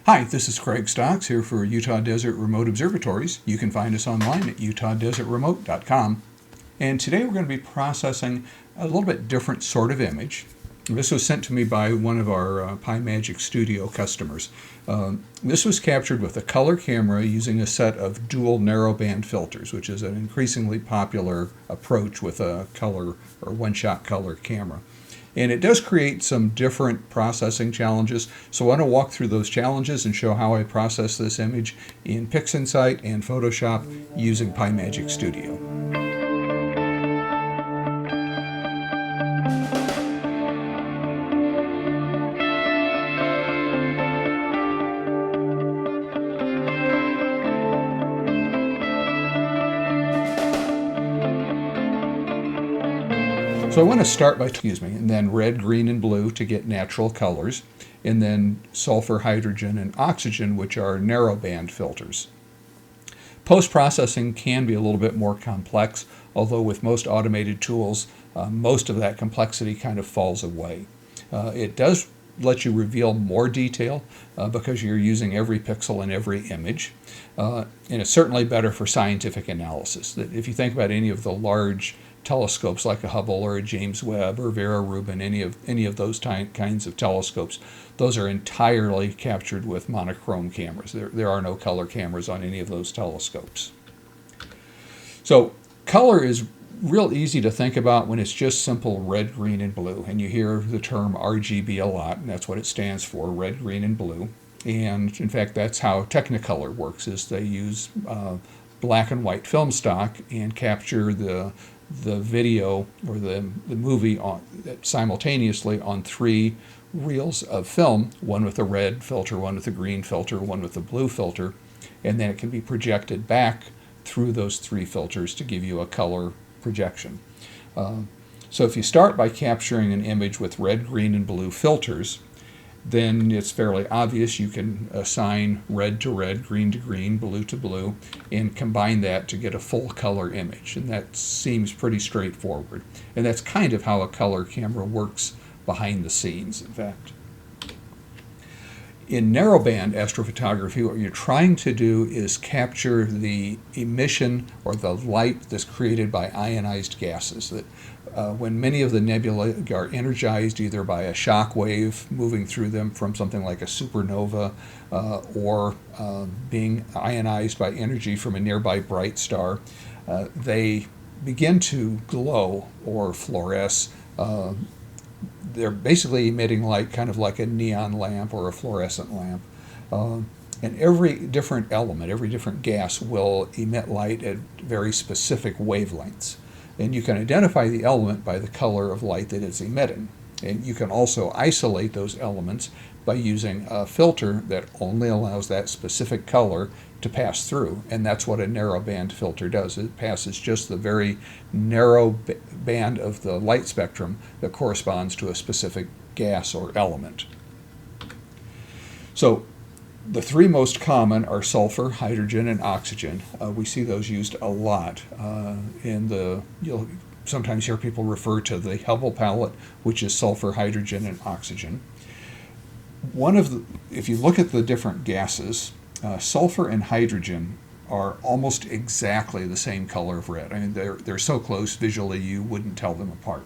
Hi, this is Craig Stocks here for Utah Desert Remote Observatories. You can find us online at utahdesertremote.com. And today we're going to be processing a little bit different sort of image. This was sent to me by one of our PiMagic Studio customers. This was captured with a color camera using a set of dual-narrowband filters, which is an increasingly popular approach with a color or one-shot color camera. And it does create some different processing challenges, so I want to walk through those challenges and show how I process this image in PixInsight and Photoshop using PiMagic Studio. So I want to start by, and then red, green, and blue to get natural colors, and then sulfur, hydrogen, and oxygen, which are narrowband filters. Post-processing can be a little bit more complex, although with most automated tools, most of that complexity kind of falls away. It does let you reveal more detail because you're using every pixel in every image. And it's certainly better for scientific analysis. That if you think about any of the large telescopes like a Hubble or a James Webb or Vera Rubin, any of those kinds of telescopes, those are entirely captured with monochrome cameras. There are no color cameras on any of those telescopes. So color is real easy to think about when it's just simple red, green, and blue. And you hear the term RGB a lot, and that's what it stands for, red, green, and blue. And in fact, that's how Technicolor works, is they use black and white film stock and capture the video or the movie simultaneously on three reels of film, one with a red filter, one with a green filter, one with a blue filter, and then it can be projected back through those three filters to give you a color projection. So if you start by capturing an image with red, green, and blue filters, then it's fairly obvious you can assign red to red, green to green, blue to blue, and combine that to get a full color image. And that seems pretty straightforward. And that's kind of how a color camera works behind the scenes, in fact. In narrowband astrophotography, what you're trying to do is capture the emission or the light that's created by ionized gases. That when many of the nebulae are energized either by a shock wave moving through them from something like a supernova or being ionized by energy from a nearby bright star, they begin to glow or fluoresce. They're basically emitting light kind of like a neon lamp or a fluorescent lamp. And every different element, every different gas will emit light at very specific wavelengths. And you can identify the element by the color of light that it's emitting. And you can also isolate those elements by using a filter that only allows that specific color to pass through. And that's what a narrowband filter does. It passes just the very narrow band of the light spectrum that corresponds to a specific gas or element. So the three most common are sulfur, hydrogen, and oxygen. We see those used a lot. You'll sometimes hear people refer to the Hubble palette, which is sulfur, hydrogen, and oxygen. If you look at the different gases, sulfur and hydrogen are almost exactly the same color of red. I mean, they're so close visually you wouldn't tell them apart.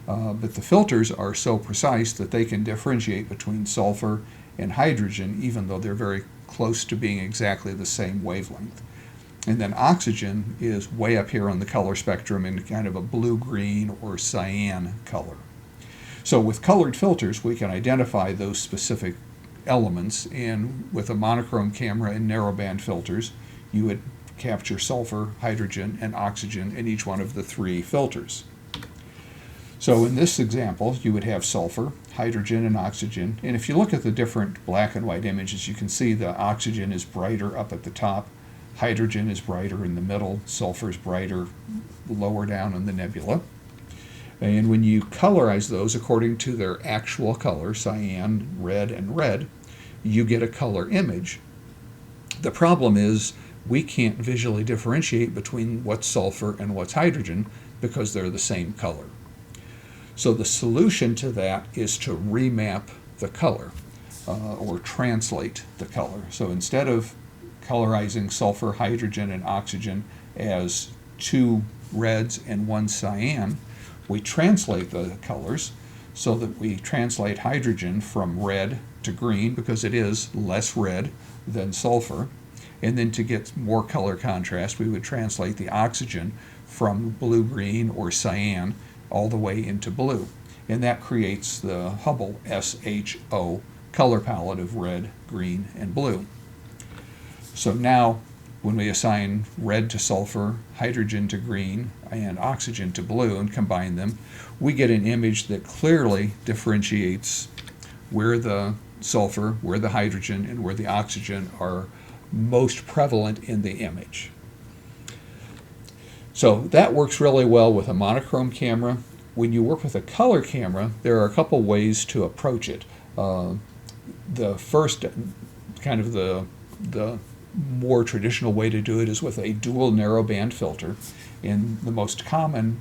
But the filters are so precise that they can differentiate between sulfur and hydrogen, even though they're very close to being exactly the same wavelength. And then oxygen is way up here on the color spectrum in kind of a blue-green or cyan color. So with colored filters, we can identify those specific elements, and with a monochrome camera and narrowband filters, you would capture sulfur, hydrogen, and oxygen in each one of the three filters. So in this example, you would have sulfur, hydrogen, and oxygen. And if you look at the different black and white images, you can see the oxygen is brighter up at the top, hydrogen is brighter in the middle, sulfur is brighter lower down in the nebula. And when you colorize those according to their actual color, cyan, red, and red, you get a color image. The problem is we can't visually differentiate between what's sulfur and what's hydrogen because they're the same color. So the solution to that is to remap the color. or translate the color. So instead of colorizing sulfur, hydrogen, and oxygen as two reds and one cyan, we translate the colors so that we translate hydrogen from red to green because it is less red than sulfur. And then to get more color contrast, we would translate the oxygen from blue-green or cyan all the way into blue. And that creates the Hubble SHO color palette of red, green, and blue. So now when we assign red to sulfur, hydrogen to green, and oxygen to blue and combine them, we get an image that clearly differentiates where the sulfur, where the hydrogen, and where the oxygen are most prevalent in the image. So that works really well with a monochrome camera. When you work with a color camera, there are a couple ways to approach it. The first, kind of the more traditional way to do it is with a dual narrowband filter. And the most common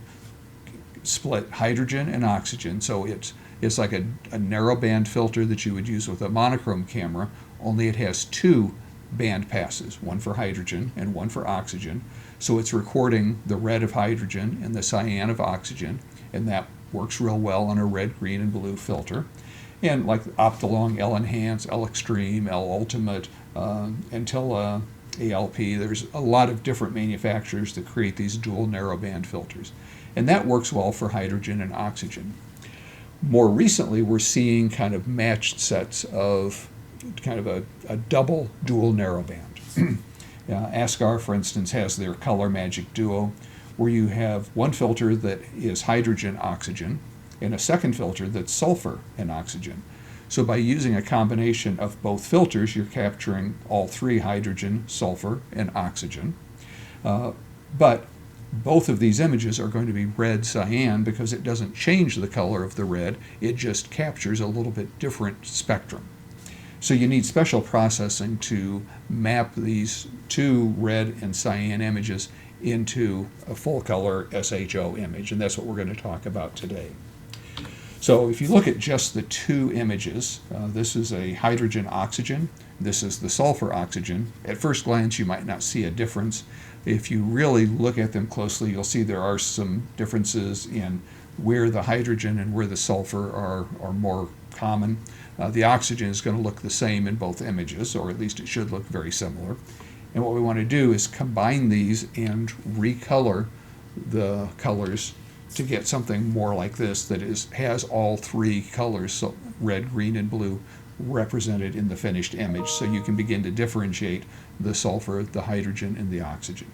split hydrogen and oxygen. So it's like a narrowband filter that you would use with a monochrome camera, only it has two band passes, one for hydrogen and one for oxygen. So it's recording the red of hydrogen and the cyan of oxygen, and that works real well on a red, green, and blue filter. And like Optilong, L Enhance, L Extreme, L Ultimate, Antilla, ALP, there's a lot of different manufacturers that create these dual narrowband filters. And that works well for hydrogen and oxygen. More recently, we're seeing kind of matched sets of kind of a double dual narrowband. ASCAR, for instance, has their PiMagic Duo, where you have one filter that is hydrogen oxygen and a second filter that's sulfur and oxygen. So by using a combination of both filters, you're capturing all three, hydrogen, sulfur, and oxygen. But both of these images are going to be red cyan because it doesn't change the color of the red, it just captures a little bit different spectrum. So you need special processing to map these two red and cyan images into a full color SHO image, and that's what we're going to talk about today. So if you look at just the two images, this is a hydrogen oxygen, this is the sulfur oxygen. At first glance you might not see a difference. If you really look at them closely, you'll see there are some differences in where the hydrogen and where the sulfur are more common. The oxygen is going to look the same in both images, or at least it should look very similar. And what we want to do is combine these and recolor the colors to get something more like this that has all three colors, so red, green, and blue, represented in the finished image, so you can begin to differentiate the sulfur, the hydrogen, and the oxygen.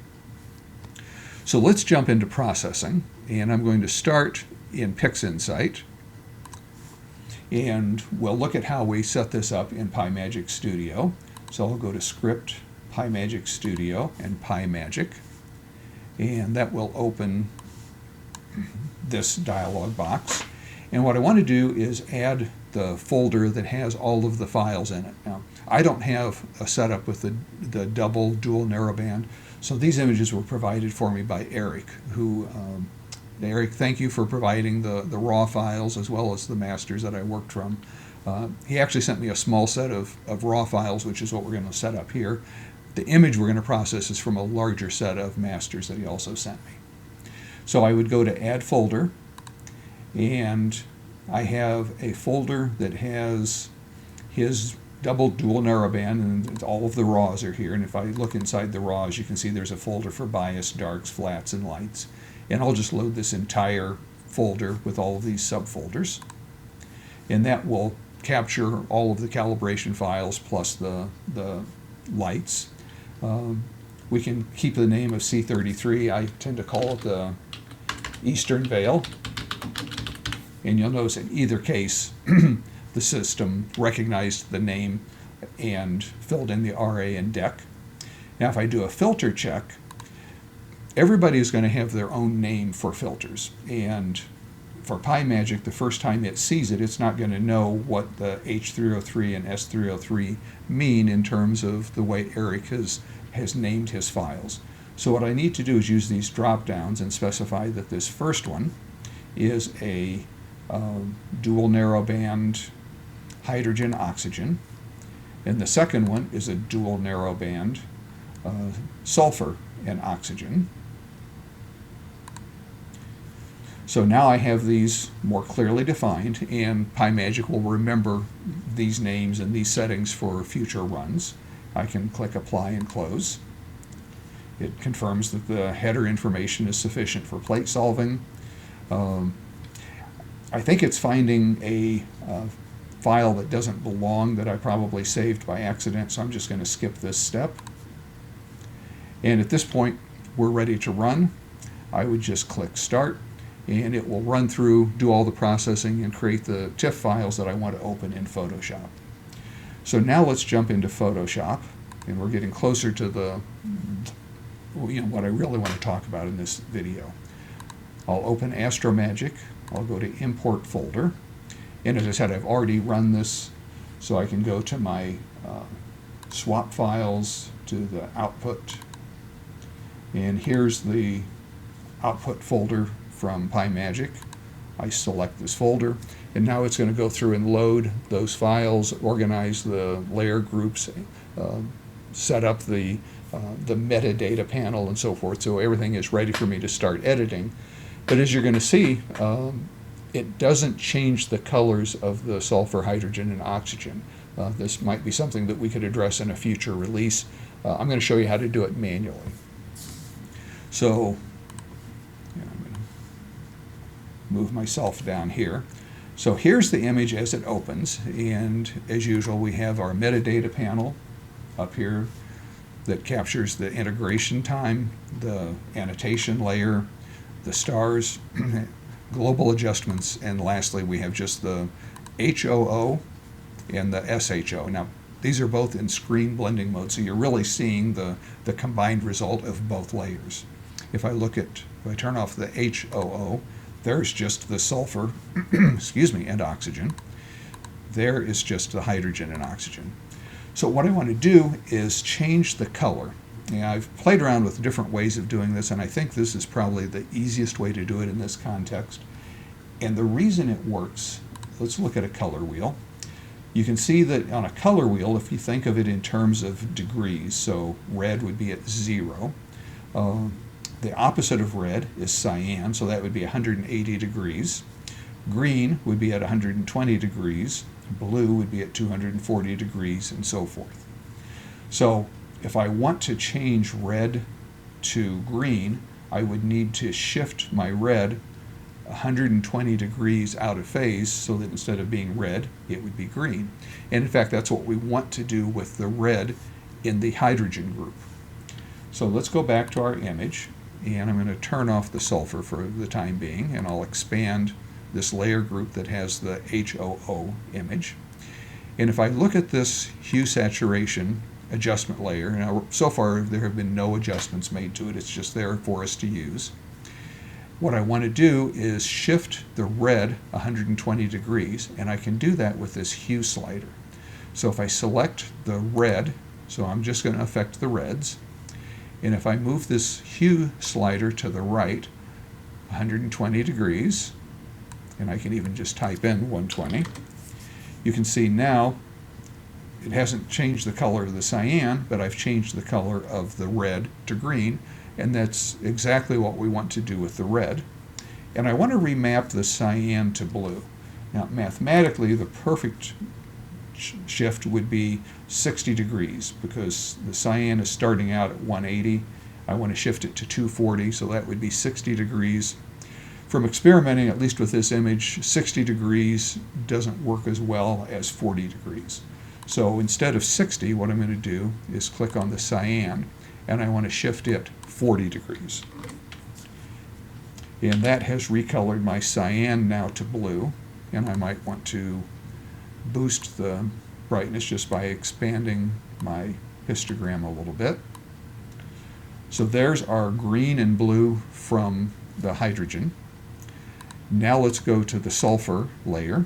So let's jump into processing, and I'm going to start in PixInsight, and we'll look at how we set this up in PiMagic Studio. So I'll go to Script, PiMagic Studio, and PiMagic, and that will open this dialog box. And what I want to do is add the folder that has all of the files in it. Now, I don't have a setup with the double dual narrowband, so these images were provided for me by Eric, who, Eric, thank you for providing the raw files as well as the masters that I worked from. He actually sent me a small set of raw files, which is what we're going to set up here. The image we're going to process is from a larger set of masters that he also sent me. So I would go to Add Folder, and I have a folder that has his double dual narrowband, and all of the raws are here. And if I look inside the raws, you can see there's a folder for bias, darks, flats, and lights. And I'll just load this entire folder with all of these subfolders. And that will capture all of the calibration files plus the lights. We can keep the name of C33. I tend to call it the Eastern Veil. And you'll notice in either case, the system recognized the name and filled in the RA and DEC. Now if I do a filter check, everybody is going to have their own name for filters. And for PiMagic, the first time it sees it, it's not going to know what the H303 and S303 mean in terms of the way Eric has named his files. So what I need to do is use these drop downs and specify that this first one is a dual narrowband hydrogen, oxygen. And the second one is a dual narrowband, sulfur and oxygen. So now I have these more clearly defined, and PiMagic will remember these names and these settings for future runs. I can click Apply and Close. It confirms that the header information is sufficient for plate solving. I think it's finding a file that doesn't belong that I probably saved by accident, so I'm just going to skip this step. And at this point, we're ready to run. I would just click Start, and it will run through, do all the processing, and create the TIFF files that I want to open in Photoshop. So now let's jump into Photoshop, and we're getting closer to the, what I really want to talk about in this video. I'll open Astromagic. I'll go to Import Folder. And as I said, I've already run this, so I can go to my swap files, to the output. And here's the output folder from PiMagic. I select this folder, and now it's going to go through and load those files, organize the layer groups, set up the metadata panel and so forth, so everything is ready for me to start editing. But as you're going to see, it doesn't change the colors of the sulfur, hydrogen, and oxygen. This might be something that we could address in a future release. I'm going to show you how to do it manually. So I'm going to move myself down here. So here's the image as it opens, and as usual we have our metadata panel up here that captures the integration time, the annotation layer, the stars, global adjustments, and lastly we have just the HOO and the SHO. Now these are both in screen blending mode, so you're really seeing the combined result of both layers. If I turn off the HOO, there's just the sulfur excuse me, and oxygen. There is just the hydrogen and oxygen. So what I want to do is change the color. Now, I've played around with different ways of doing this, and I think this is probably the easiest way to do it in this context. And the reason it works, let's look at a color wheel. You can see that on a color wheel, if you think of it in terms of degrees, so red would be at 0. The opposite of red is cyan, so that would be 180 degrees. Green would be at 120 degrees. Blue would be at 240 degrees, and so forth. So if I want to change red to green, I would need to shift my red 120 degrees out of phase so that instead of being red, it would be green. And in fact, that's what we want to do with the red in the hydrogen group. So let's go back to our image, and I'm going to turn off the sulfur for the time being, and I'll expand this layer group that has the HOO image. And if I look at this hue saturation adjustment layer, now so far there have been no adjustments made to it, it's just there for us to use. What I want to do is shift the red 120 degrees, and I can do that with this hue slider. So if I select the red, so I'm just going to affect the reds, and if I move this hue slider to the right 120 degrees, and I can even just type in 120, you can see now it hasn't changed the color of the cyan, but I've changed the color of the red to green, and that's exactly what we want to do with the red. And I want to remap the cyan to blue. Now mathematically the perfect shift would be 60 degrees, because the cyan is starting out at 180. I want to shift it to 240, so that would be 60 degrees. From experimenting, at least with this image, 60 degrees doesn't work as well as 40 degrees. So instead of 60, what I'm going to do is click on the cyan, and I want to shift it 40 degrees. And that has recolored my cyan now to blue, and I might want to boost the brightness just by expanding my histogram a little bit. So there's our green and blue from the hydrogen. Now let's go to the sulfur layer,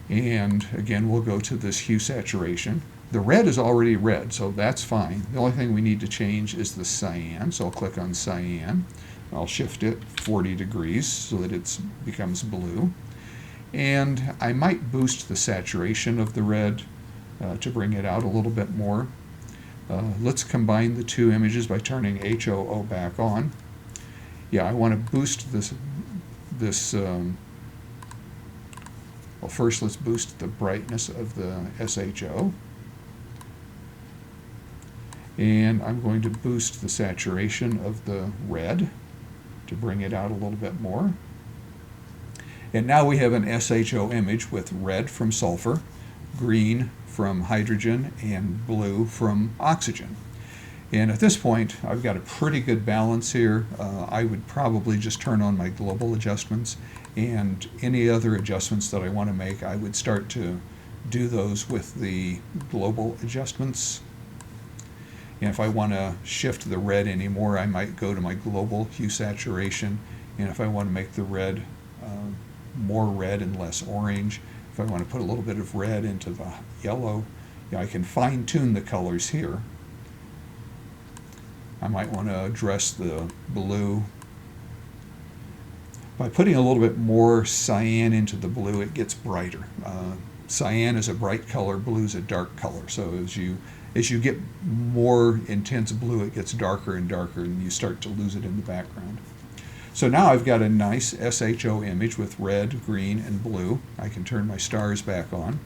and again we'll go to this hue saturation. The red is already red, so that's fine. The only thing we need to change is the cyan, so I'll click on cyan. I'll shift it 40 degrees so that it becomes blue. And I might boost the saturation of the red to bring it out a little bit more. Let's combine the two images by turning HOO back on. Yeah, I want to boost this. Well, first let's boost the brightness of the SHO. And I'm going to boost the saturation of the red to bring it out a little bit more. And now we have an SHO image with red from sulfur, green from hydrogen, and blue from oxygen. And at this point, I've got a pretty good balance here. I would probably just turn on my global adjustments, and any other adjustments that I want to make, I would start to do those with the global adjustments. And if I want to shift the red anymore, I might go to my global hue saturation. And if I want to make the red more red and less orange, if I want to put a little bit of red into the yellow, I can fine-tune the colors here. I might want to address the blue. By putting a little bit more cyan into the blue, it gets brighter. Cyan is a bright color, blue is a dark color. So as you get more intense blue, it gets darker and darker, and you start to lose it in the background. So now I've got a nice SHO image with red, green, and blue. I can turn my stars back on.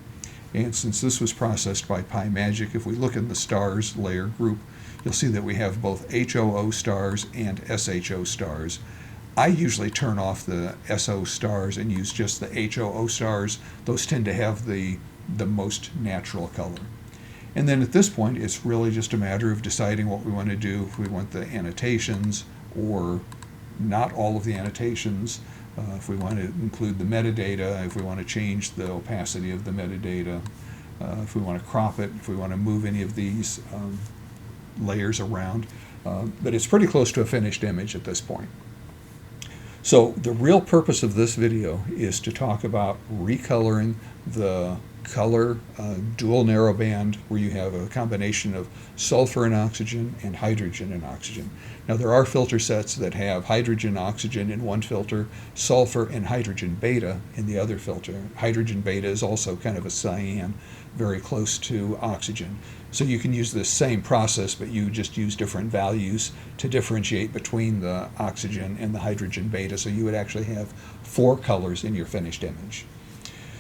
And since this was processed by PiMagic, if we look in the stars layer group, you'll see that we have both HOO stars and SHO stars. I usually turn off the SO stars and use just the HOO stars. Those tend to have the most natural color. And then at this point, it's really just a matter of deciding what we want to do, if we want the annotations or not all of the annotations, if we want to include the metadata, if we want to change the opacity of the metadata, if we want to crop it, if we want to move any of these layers around. But it's pretty close to a finished image at this point. So the real purpose of this video is to talk about recoloring the color dual narrowband, where you have a combination of sulfur and oxygen and hydrogen and oxygen. Now there are filter sets that have hydrogen oxygen in one filter, sulfur and hydrogen beta in the other filter. Hydrogen beta is also kind of a cyan, very close to oxygen. So you can use the same process, but you just use different values to differentiate between the oxygen and the hydrogen beta. So you would actually have 4 colors in your finished image.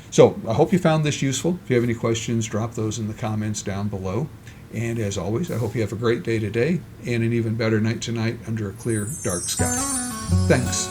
So I hope you found this useful. If you have any questions, drop those in the comments down below. And as always, I hope you have a great day today and an even better night tonight under a clear, dark sky. Thanks.